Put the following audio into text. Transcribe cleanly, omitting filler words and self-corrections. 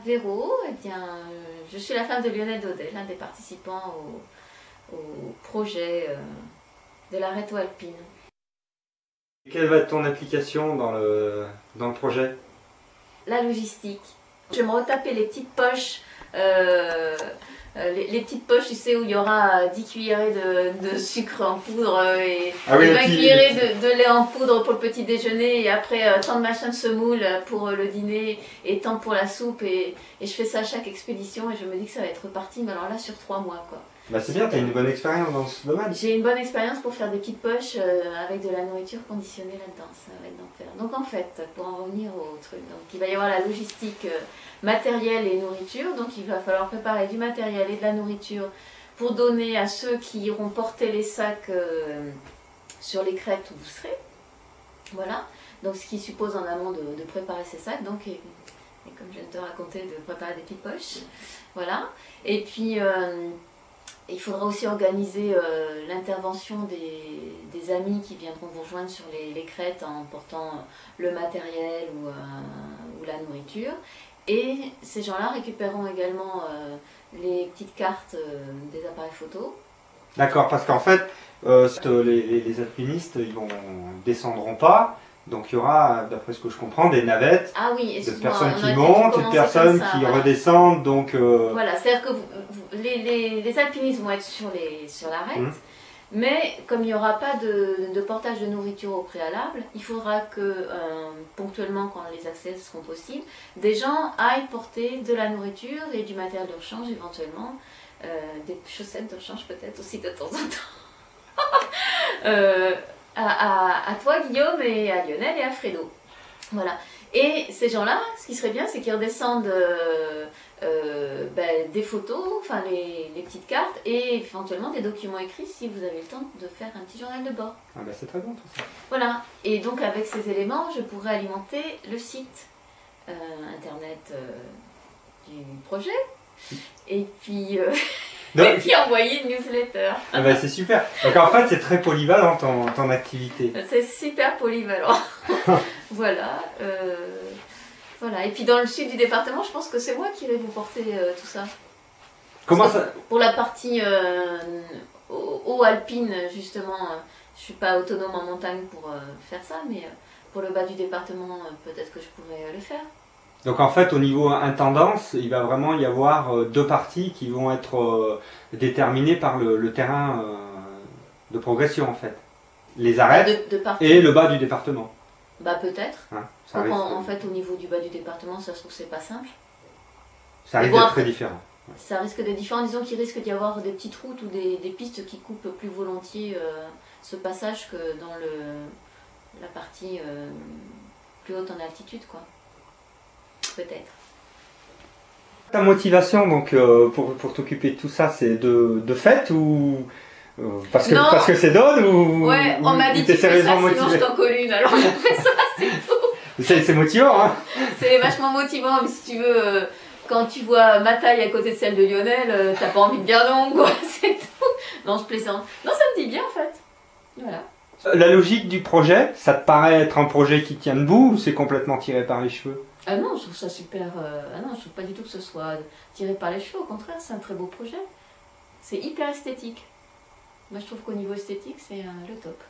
Véro, eh bien, je suis la femme de Lionel Daudet, l'un des participants au projet de la réto alpine. Quelle va être ton application dans le projet? La logistique. Je vais me retaper les petites poches, les petites poches, tu sais, où il y aura 10 cuillerées de sucre en poudre et, oui, 20 cuillerées de lait en poudre pour le petit déjeuner, et après tant de machins de semoule pour le dîner et tant pour la soupe, et je fais ça à chaque expédition et je me dis que ça va être reparti, mais alors là sur 3 mois quoi. Bah c'est bien, tu as une bonne expérience dans ce domaine. J'ai une bonne expérience pour faire des petites poches avec de la nourriture conditionnée là-dedans, ça va être d'enfer. Donc en fait, pour en revenir au truc, donc il va y avoir la logistique matériel et nourriture, donc il va falloir préparer du matériel et de la nourriture pour donner à ceux qui iront porter les sacs sur les crêtes où vous serez. Voilà, donc ce qui suppose en amont de préparer ces sacs, donc, et comme je viens de te raconter, de préparer des petites poches. Voilà, et puis il faudra aussi organiser l'intervention des amis qui viendront vous rejoindre sur les crêtes en portant le matériel ou la nourriture. Et ces gens-là récupéreront également les petites cartes des appareils photo. D'accord, parce qu'en fait, les alpinistes, ils descendront pas. Donc il y aura, d'après ce que je comprends, des navettes, de personnes qui montent, de personnes qui redescendent. Donc, voilà, c'est-à-dire que les alpinistes vont être sur l'arête, mais comme il n'y aura pas de portage de nourriture au préalable, il faudra que, ponctuellement, quand les accès seront possibles, des gens aillent porter de la nourriture et du matériel de rechange, éventuellement, des chaussettes de rechange peut-être aussi de temps en temps. À toi Guillaume, et à Lionel et à Fredo. Voilà. Et ces gens-là, ce qui serait bien, c'est qu'ils redescendent des photos, enfin les petites cartes, et éventuellement des documents écrits si vous avez le temps de faire un petit journal de bord. Ah bah c'est très bon tout ça. Voilà. Et donc avec ces éléments, je pourrais alimenter le site internet du projet. Et puis... et puis envoyer une newsletter. Ah bah c'est super. Donc en fait c'est très polyvalent ton activité. C'est super polyvalent. Voilà. Voilà. Et puis dans le sud du département, je pense que c'est moi qui vais vous porter tout ça. Comment ça? Pour la partie haut alpine, justement, je suis pas autonome en montagne pour faire ça, mais pour le bas du département, peut-être que je pourrais le faire. Donc en fait, au niveau intendance, il va vraiment y avoir deux parties qui vont être déterminées par le terrain de progression en fait. Les arêtes et le bas du département. Bah peut-être. Hein, en fait, au niveau du bas du département, ça se trouve c'est pas simple. Ça risque d'être très différent. Ça risque d'être différent. Disons qu'il risque d'y avoir des petites routes ou des pistes qui coupent plus volontiers ce passage que dans la partie plus haute en altitude, quoi. Peut-être. Ta motivation donc pour t'occuper de tout ça, c'est de fait ou parce que c'est donne ou ouais, on m'a dit tu fais ça, sinon je t'en colle une, alors on fait ça, c'est tout. C'est motivant, hein. C'est vachement motivant, mais si tu veux, quand tu vois ma taille à côté de celle de Lionel, t'as pas envie de dire non, quoi, c'est tout. Non, je plaisante. Non, ça me dit bien en fait. Voilà. La logique du projet, ça te paraît être un projet qui tient debout ou c'est complètement tiré par les cheveux? Ah non, je trouve ça super. Ah non, je trouve pas du tout que ce soit tiré par les cheveux, au contraire, c'est un très beau projet. C'est hyper esthétique. Moi, je trouve qu'au niveau esthétique, c'est le top.